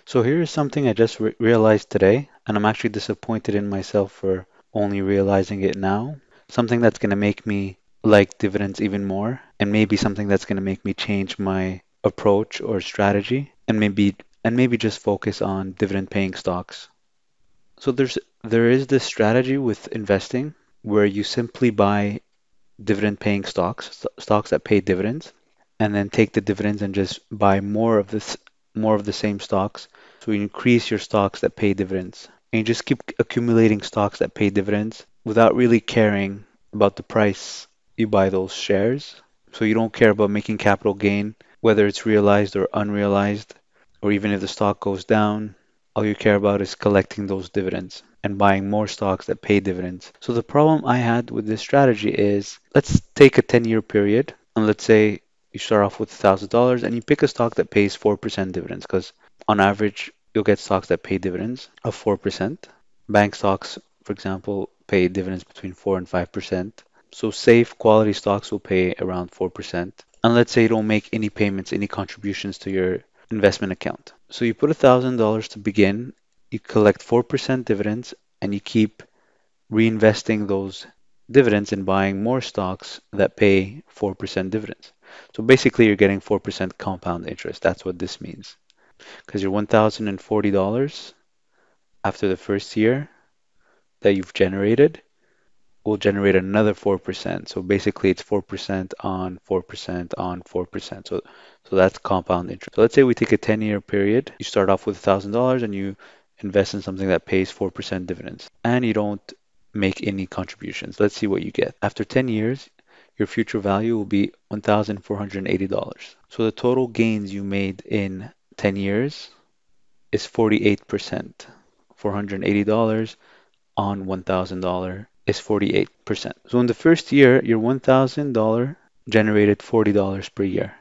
So here's something I just realized today, and I'm actually disappointed in myself for only realizing it now. Something that's going to make me like dividends even more, and maybe something that's going to make me change my approach or strategy, and maybe just focus on dividend paying stocks. So there is this strategy with investing where you simply buy dividend paying stocks, stocks that pay dividends, and then take the dividends and just buy more of the same stocks. So you increase your stocks that pay dividends. And you just keep accumulating stocks that pay dividends without really caring about the price you buy those shares. So you don't care about making capital gain, whether it's realized or unrealized, or even if the stock goes down. All you care about is collecting those dividends and buying more stocks that pay dividends. So the problem I had with this strategy is, let's take a 10-year period, and let's say you start off with $1,000 and you pick a stock that pays 4% dividends, because on average you'll get stocks that pay dividends of 4%. Bank stocks, for example, pay dividends between 4 and 5%. So safe quality stocks will pay around 4%. And let's say you don't make any payments, any contributions to your investment account. So you put $1,000 to begin, you collect 4% dividends, and you keep reinvesting those dividends in buying more stocks that pay 4% dividends. So basically, you're getting 4% compound interest. That's what this means. Because your $1,040 after the first year that you've generated will generate another 4%. So basically, it's 4% on 4% on 4%. So that's compound interest. So let's say we take a 10-year period. You start off with $1,000 and you invest in something that pays 4% dividends, and you don't make any contributions. Let's see what you get. After 10 years, your future value will be $1,480. So the total gains you made in 10 years is 48%. $480 on $1,000 is 48%. So in the first year, your $1,000 generated $40 per year.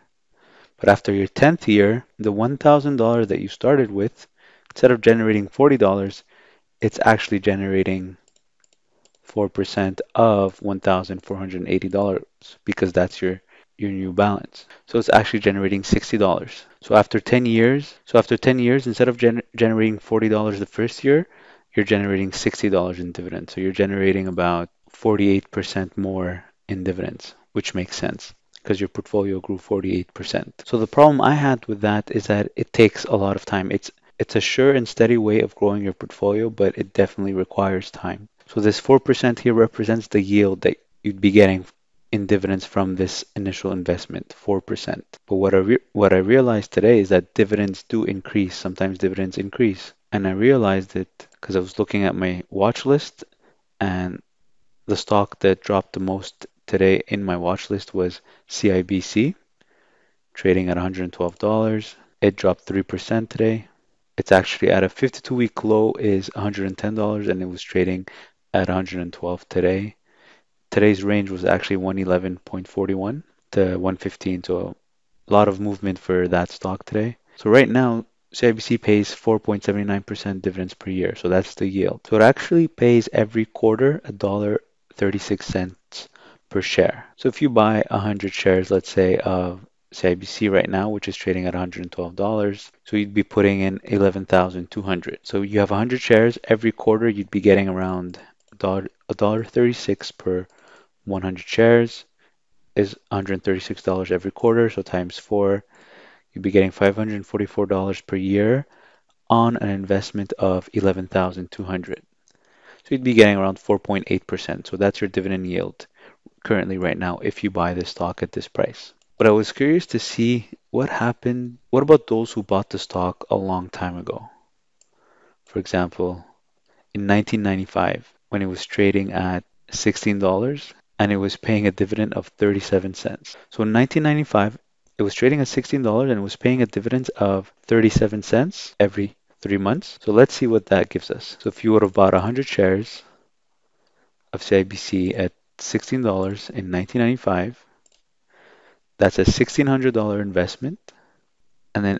But after your 10th year, the $1,000 that you started with, instead of generating $40, it's actually generating 4% of $1,480, because that's your new balance. So it's actually generating $60. So after 10 years, instead of generating $40 the first year, you're generating $60 in dividends. So you're generating about 48% more in dividends, which makes sense because your portfolio grew 48%. So the problem I had with that is that it takes a lot of time. It's a sure and steady way of growing your portfolio, but it definitely requires time. So this 4% here represents the yield that you'd be getting in dividends from this initial investment, 4%. But what I realized today is that dividends do increase. Sometimes dividends increase. And I realized it because I was looking at my watch list, and the stock that dropped the most today in my watch list was CIBC, trading at $112. It dropped 3% today. It's actually at a 52-week low is $110, and it was trading at 112 today. Today's range was actually 111.41 to 115, so a lot of movement for that stock today. So right now, CIBC pays 4.79% dividends per year, so that's the yield. So it actually pays every quarter $1.36 per share. So if you buy 100 shares, let's say, of CIBC right now, which is trading at $112, so you'd be putting in 11,200. So you have 100 shares every quarter, you'd be getting around $1.36 per 100 shares is $136 every quarter, so times 4, you'd be getting $544 per year on an investment of 11,200. So you'd be getting around 4.8%. So that's your dividend yield currently right now if you buy this stock at this price. But I was curious to see what happened. What about those who bought the stock a long time ago? For example, in 1995, when it was trading at $16 and it was paying a dividend of 37 cents. So in 1995, it was trading at $16 and it was paying a dividend of 37 cents every 3 months. So let's see what that gives us. So if you would have bought 100 shares of CIBC at $16 in 1995, that's a $1,600 investment. And then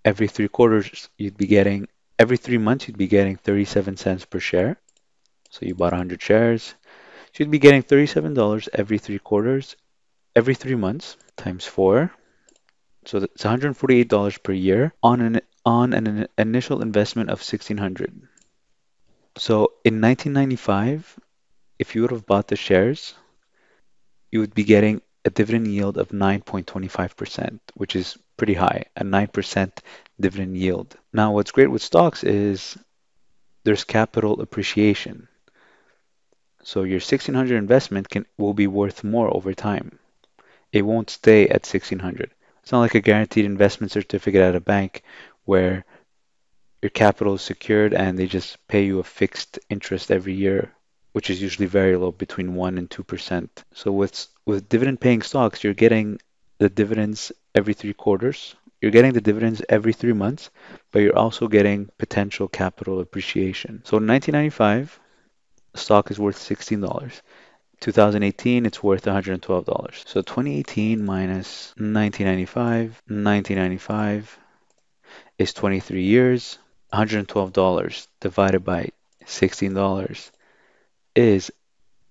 every 3 quarters, every 3 months, you'd be getting 37 cents per share. So you bought 100 shares. So you'd be getting $37 every 3 quarters, every 3 months, times 4. So that's $148 per year on on an initial investment of 1600. So in 1995, if you would have bought the shares, you would be getting a dividend yield of 9.25%, which is pretty high, a 9% dividend yield. Now, what's great with stocks is there's capital appreciation. So your 1600 investment will be worth more over time. It won't stay at 1600. It's not like a guaranteed investment certificate at a bank where your capital is secured and they just pay you a fixed interest every year, which is usually very low, between 1 and 2%. So with dividend paying stocks, you're getting the dividends every 3 quarters. You're getting the dividends every 3 months, but you're also getting potential capital appreciation. So in 1995, the stock is worth $16. 2018, it's worth $112. So 2018 minus 1995 is 23 years. $112 divided by $16 is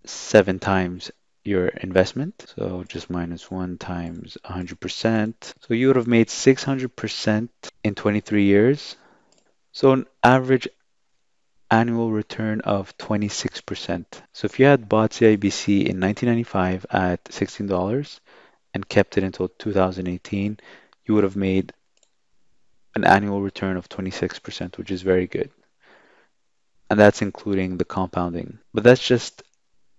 7 times your investment. So just minus 1 times 100%. So you would have made 600% in 23 years. So an average annual return of 26%. So if you had bought CIBC in 1995 at $16 and kept it until 2018, you would have made an annual return of 26%, which is very good. And that's including the compounding. But that's just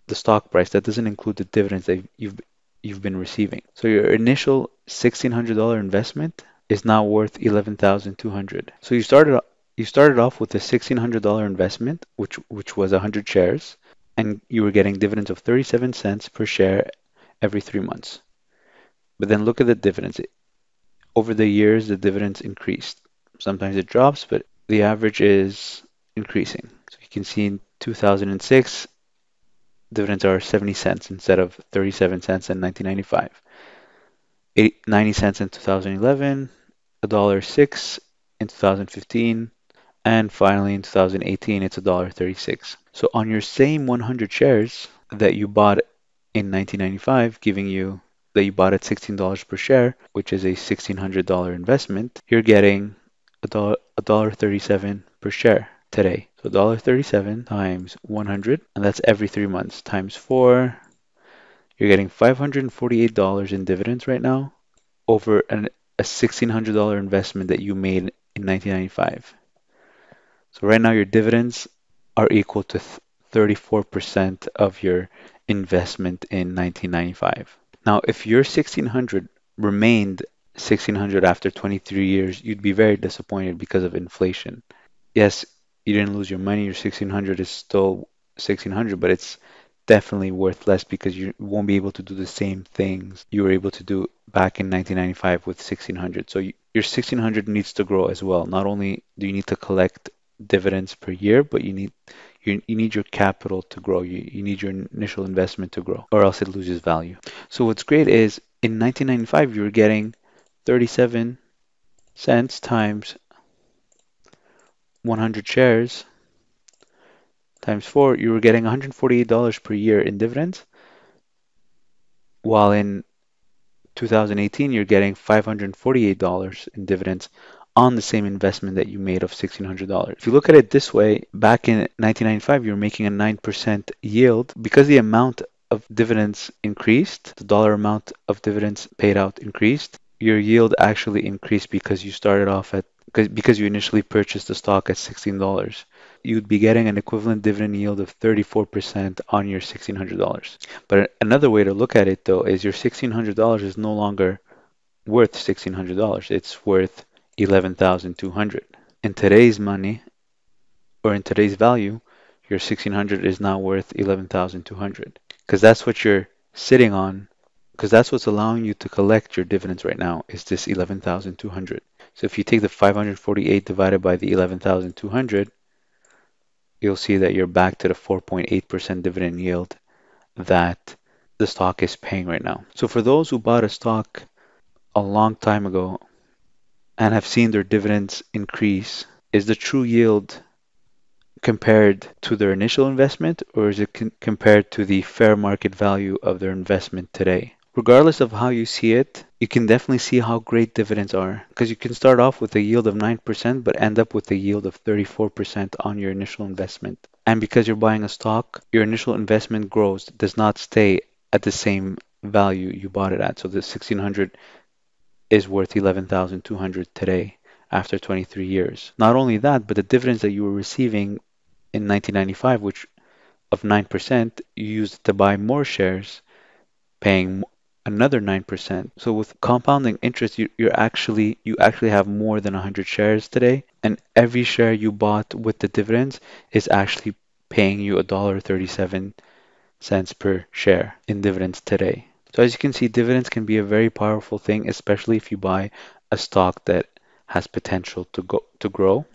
the stock price. That doesn't include the dividends that you've been receiving. So your initial $1,600 investment is now worth 11,200. So you started off with a $1,600 investment, which was 100 shares, and you were getting dividends of 37 cents per share every 3 months. But then look at the dividends. Over the years, the dividends increased. Sometimes it drops, but the average is increasing. So you can see in 2006, dividends are 70 cents instead of 37 cents in 1995. 90 cents in 2011, $1.06 in 2015, and finally in 2018, it's $1.36. So on your same 100 shares that you bought in 1995, giving you that you bought at $16 per share, which is a $1,600 investment, you're getting $1.37 per share today. So $1.37 times 100, and that's every 3 months, times 4. You're getting $548 in dividends right now over a $1,600 investment that you made in 1995. So right now your dividends are equal to 34% of your investment in 1995. Now, if your 1600 remained 1600 after 23 years, you'd be very disappointed because of inflation. Yes, you didn't lose your money. Your 1600 is still 1600, but it's definitely worth less because you won't be able to do the same things you were able to do back in 1995 with 1600. So your 1600 needs to grow as well. Not only do you need to collect dividends per year, but you need your capital to grow. You need your initial investment to grow, or else it loses value. So what's great is in 1995 you were getting 37 cents times 100 shares times 4, you were getting $148 per year in dividends, while in 2018 you're getting $548 in dividends on the same investment that you made of $1,600. If you look at it this way, back in 1995 you were making a 9% yield because the amount of dividends increased, the dollar amount of dividends paid out increased. Your yield actually increased because you started off at because you initially purchased the stock at $16. You'd be getting an equivalent dividend yield of 34% on your $1,600. But another way to look at it though is your $1,600 is no longer worth $1,600. It's worth 11,200. In today's money, or in today's value, your 1,600 is now worth 11,200 because that's what you're sitting on, because that's what's allowing you to collect your dividends right now is this 11,200. So if you take the 548 divided by the 11,200, you'll see that you're back to the 4.8% dividend yield that the stock is paying right now. So for those who bought a stock a long time ago and have seen their dividends increase, is the true yield compared to their initial investment, or is it compared to the fair market value of their investment today? regardless of how you see it, you can definitely see how great dividends are. Because you can start off with a yield of 9%, but end up with a yield of 34% on your initial investment. And because you're buying a stock, your initial investment grows, does not stay at the same value you bought it at. So the 1600 is worth 11,200 today after 23 years. Not only that, but the dividends that you were receiving in 1995, which of 9%, you used to buy more shares, paying another 9%. So with compounding interest, you actually have more than 100 shares today, and every share you bought with the dividends is actually paying you $1.37 per share in dividends today. So as you can see, dividends can be a very powerful thing, especially if you buy a stock that has potential to grow.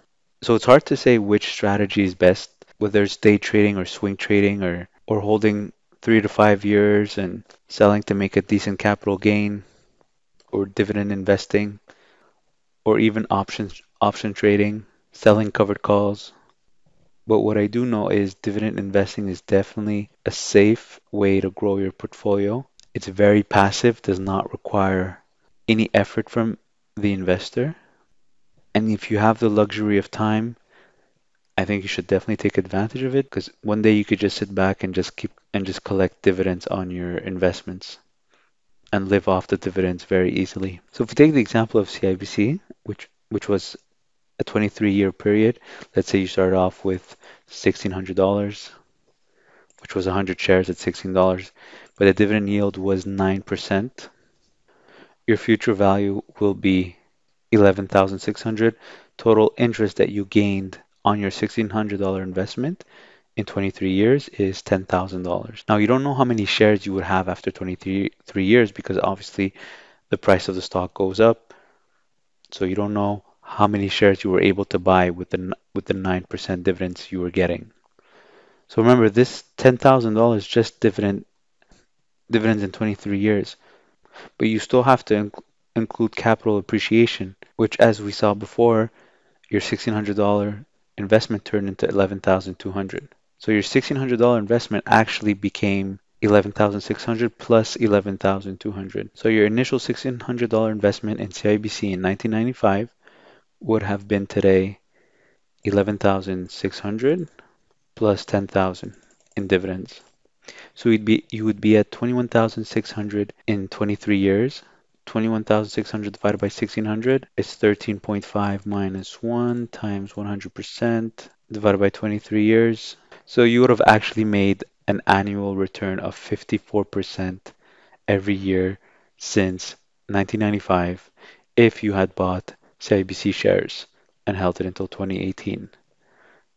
So it's hard to say which strategy is best, whether it's day trading or swing trading or holding 3 to 5 years and selling to make a decent capital gain, or dividend investing, or even option trading, selling covered calls. But what I do know is dividend investing is definitely a safe way to grow your portfolio. It's very passive, does not require any effort from the investor. And if you have the luxury of time, I think you should definitely take advantage of it, because one day you could just sit back and just collect dividends on your investments and live off the dividends very easily. So if we take the example of CIBC, which was a 23-year period, let's say you started off with $1,600, which was 100 shares at $16, but the dividend yield was 9%. Your future value will be 11,600. Total interest that you gained on your $1,600 investment in 23 years is $10,000. Now, you don't know how many shares you would have after 23 years, because obviously the price of the stock goes up. So you don't know how many shares you were able to buy with the 9% dividends you were getting. So remember, this $10,000 just dividends in 23 years, but you still have to include capital appreciation, which, as we saw before, your $1,600 investment turned into 11,200. So your $1,600 investment actually became 11,600 plus 11,200. So your initial $1,600 investment in CIBC in 1995 would have been today 11,600 plus 10,000 in dividends. So you would be at 21,600 in 23 years. 21,600 divided by 1,600 is 13.5 minus 1 times 100% divided by 23 years. So you would have actually made an annual return of 54% every year since 1995 if you had bought CIBC shares and held it until 2018.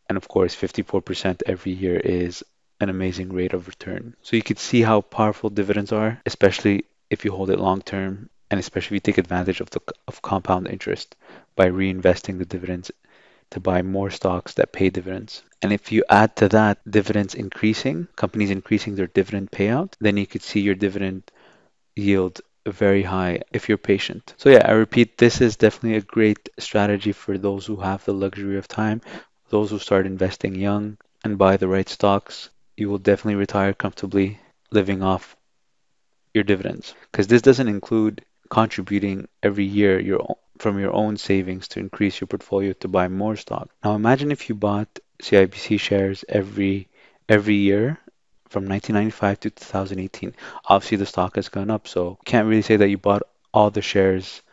And of course, 54% every year is an amazing rate of return. So you could see how powerful dividends are, especially if you hold it long term, and especially if you take advantage of compound interest by reinvesting the dividends to buy more stocks that pay dividends. And if you add to that dividends increasing, companies increasing their dividend payout, then you could see your dividend yield very high if you're patient. So yeah, I repeat, this is definitely a great strategy for those who have the luxury of time, those who start investing young and buy the right stocks. You will definitely retire comfortably living off your dividends, because this doesn't include contributing every year from your own savings to increase your portfolio to buy more stock. Now imagine if you bought CIBC shares every year from 1995 to 2018. Obviously the stock has gone up, so can't really say that you bought all the shares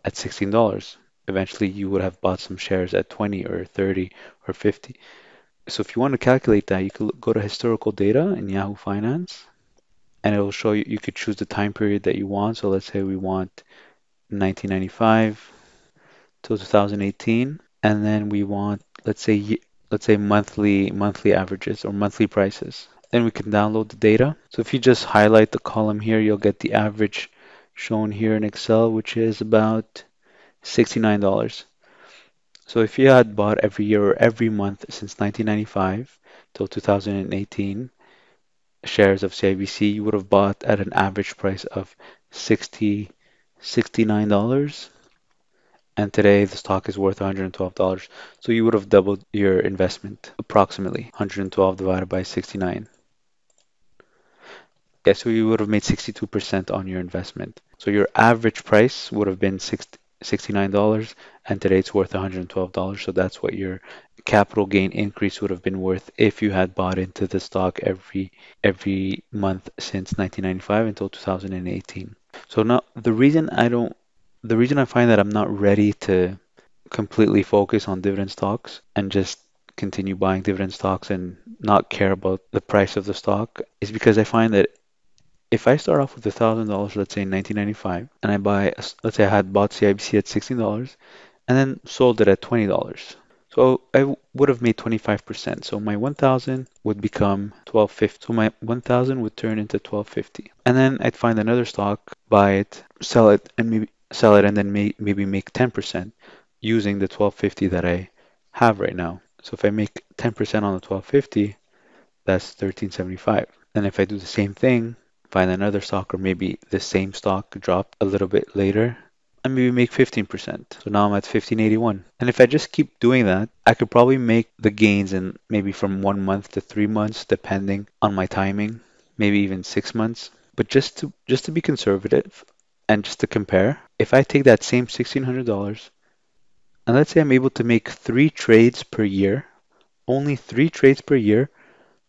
at $16. Eventually you would have bought some shares at 20 or 30 or 50. So if you want to calculate that, you could go to historical data in Yahoo Finance, and it will show you. You could choose the time period that you want. So let's say we want 1995 till 2018, and then we want, let's say monthly averages or monthly prices. Then we can download the data. So if you just highlight the column here, you'll get the average shown here in Excel, which is about $69. So if you had bought every year or every month since 1995 till 2018 shares of CIBC, you would have bought at an average price of 69 dollars, and today the stock is worth $112. So you would have doubled your investment, approximately 112 divided by 69. Yeah, so you would have made 62% on your investment. So your average price would have been $69, and today it's worth $112. So that's what your capital gain increase would have been worth if you had bought into the stock every month since 1995 until 2018. So now the reason I find that I'm not ready to completely focus on dividend stocks and just continue buying dividend stocks and not care about the price of the stock is because I find that if I start off with $1,000, let's say in 1995, and I buy, let's say I had bought CIBC at $16 and then sold it at $20. So I would have made 25%. So my 1,000 would become 1250. So my 1,000 would turn into 1250. And then I'd find another stock, buy it, sell it, and maybe sell it, and then maybe make 10% using the 1250 that I have right now. So if I make 10% on the 1250, that's 1375. And if I do the same thing, find another stock or maybe the same stock drop a little bit later and maybe make 15%. So now I'm at 1581. And if I just keep doing that, I could probably make the gains in maybe from 1 month to 3 months, depending on my timing, maybe even 6 months. But just to be conservative and just to compare, if I take that same $1,600 and let's say I'm able to make 3 trades per year, only 3 trades per year,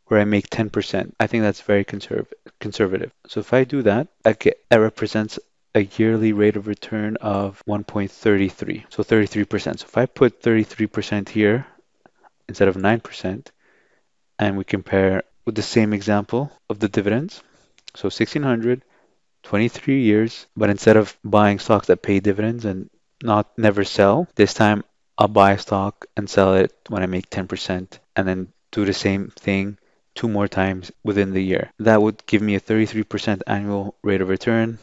where I make 10%. I think that's very conservative. So if I do that, that represents a yearly rate of return of 1.33. So 33%. So if I put 33% here instead of 9%, and we compare with the same example of the dividends, so 1600, 23 years, but instead of buying stocks that pay dividends and not never sell, this time I'll buy a stock and sell it when I make 10% and then do the same thing 2 more times within the year. That would give me a 33% annual rate of return.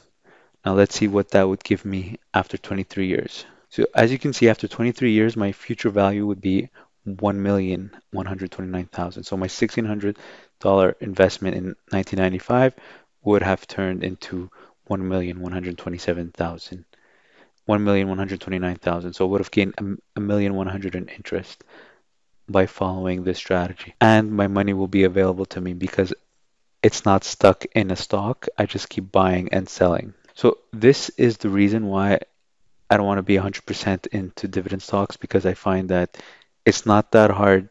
Now let's see what that would give me after 23 years. So as you can see, after 23 years, my future value would be 1,129,000. So my $1,600 investment in 1995 would have turned into 1,127,000. 1,129,000. So I would have gained a million 100 in interest by following this strategy. And my money will be available to me because it's not stuck in a stock. I just keep buying and selling. So this is the reason why I don't want to be 100% into dividend stocks, because I find that it's not that hard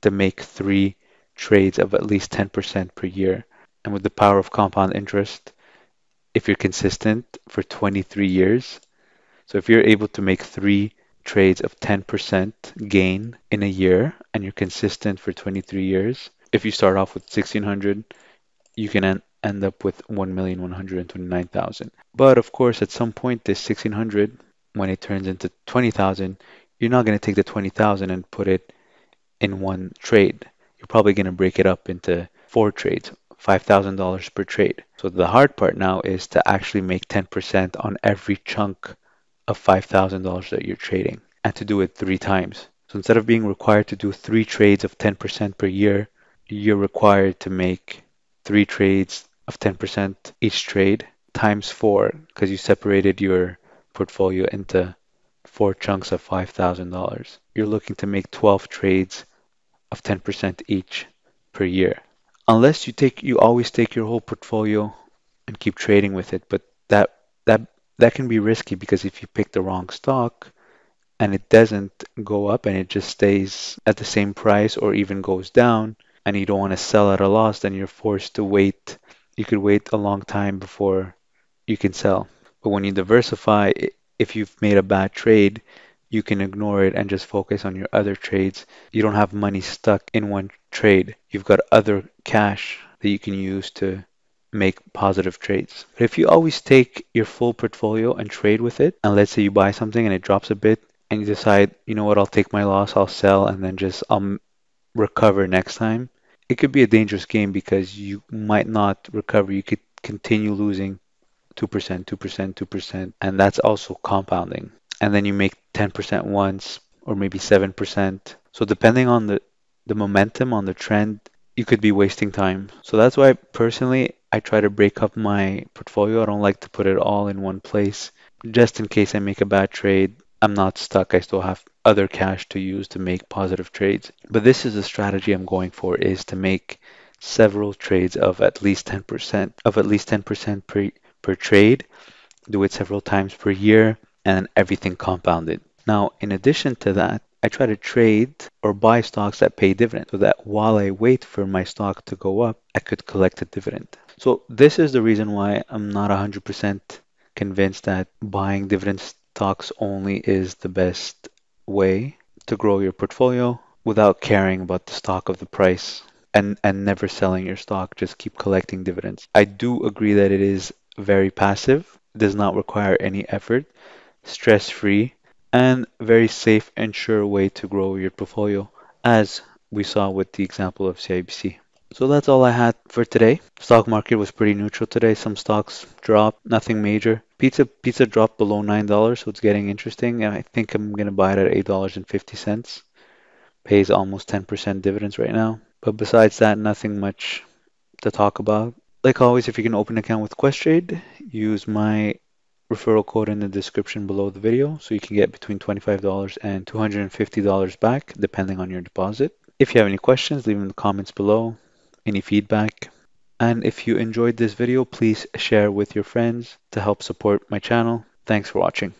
to make 3 trades of at least 10% per year. And with the power of compound interest, if you're consistent for 23 years, so if you're able to make 3 trades of 10% gain in a year and you're consistent for 23 years, if you start off with 1600, you can end up with 1,129,000. But of course, at some point, this 1600, when it turns into 20,000, you're not going to take the 20,000 and put it in one trade. You're probably going to break it up into 4 trades, $5,000 per trade. So the hard part now is to actually make 10% on every chunk of $5,000 that you're trading and to do it 3 times. So instead of being required to do 3 trades of 10% per year, you're required to make 3 trades of 10% each trade times 4, because you separated your portfolio into 4 chunks of $5,000. You're looking to make 12 trades of 10% each per year. Unless you always take your whole portfolio and keep trading with it, but that that can be risky, because if you pick the wrong stock and it doesn't go up and it just stays at the same price or even goes down, and you don't want to sell at a loss, then you're forced to wait. You could wait a long time before you can sell. But when you diversify, if you've made a bad trade, you can ignore it and just focus on your other trades. You don't have money stuck in one trade. You've got other cash that you can use to make positive trades. But if you always take your full portfolio and trade with it, and let's say you buy something and it drops a bit, and you decide, you know what, I'll take my loss, I'll sell, and then just I'll recover next time, it could be a dangerous game, because you might not recover. You could continue losing 2%, 2%, 2%, and that's also compounding. And then you make 10% once, or maybe 7%. So depending on the momentum, on the trend, you could be wasting time. So that's why personally I try to break up my portfolio. I don't like to put it all in one place. Just in case I make a bad trade, I'm not stuck. I still have other cash to use to make positive trades. But this is the strategy I'm going for, is to make several trades of at least 10% per trade, do it several times per year, and everything compounded. Now, in addition to that, I try to trade or buy stocks that pay dividend so that while I wait for my stock to go up, I could collect a dividend. So this is the reason why I'm not 100% convinced that buying dividend stocks only is the best way to grow your portfolio without caring about the stock of the price and never selling your stock, just keep collecting dividends. I do agree that it is very passive, does not require any effort, stress-free, and very safe and sure way to grow your portfolio, as we saw with the example of CIBC. So that's all I had for today. Stock market was pretty neutral today. Some stocks dropped, nothing major. Pizza dropped below $9, so it's getting interesting. And I think I'm gonna buy it at $8.50. Pays almost 10% dividends right now. But besides that, nothing much to talk about. Like always, if you can open an account with Questrade, use my referral code in the description below the video so you can get between $25 and $250 back depending on your deposit. If you have any questions, leave them in the comments below, any feedback. And if you enjoyed this video, please share with your friends to help support my channel. Thanks for watching.